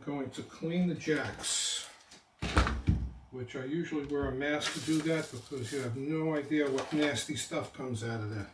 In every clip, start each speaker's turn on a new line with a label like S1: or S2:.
S1: going to clean the jacks, which I usually wear a mask to do that because you have no idea what nasty stuff comes out of there.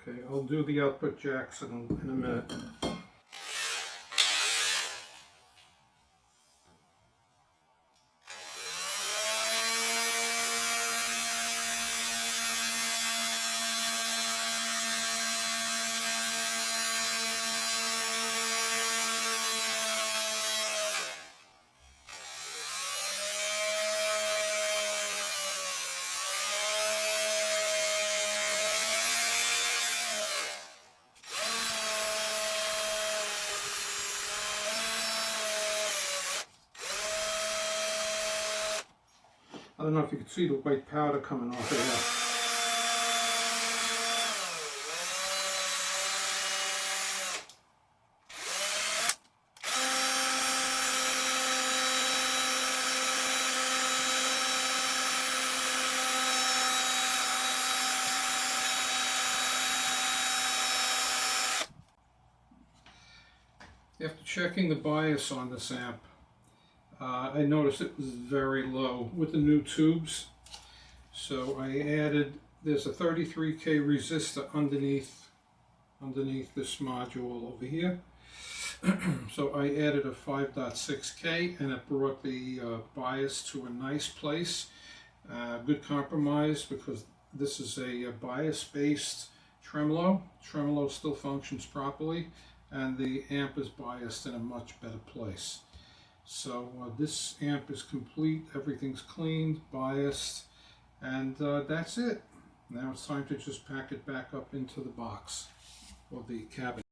S1: Okay, I'll do the output jacks in a minute. I don't know if you can see the white powder coming off of there. After checking the bias on this amp, I noticed it was very low with the new tubes. So I added, there's a 33K resistor underneath this module over here. So I added a 5.6K and it brought the bias to a nice place. Good compromise because this is a bias-based tremolo. Tremolo still functions properly and the amp is biased in a much better place. So this amp is complete, everything's cleaned, biased, and that's it. Now it's time to just pack it back up into the box or the cabinet.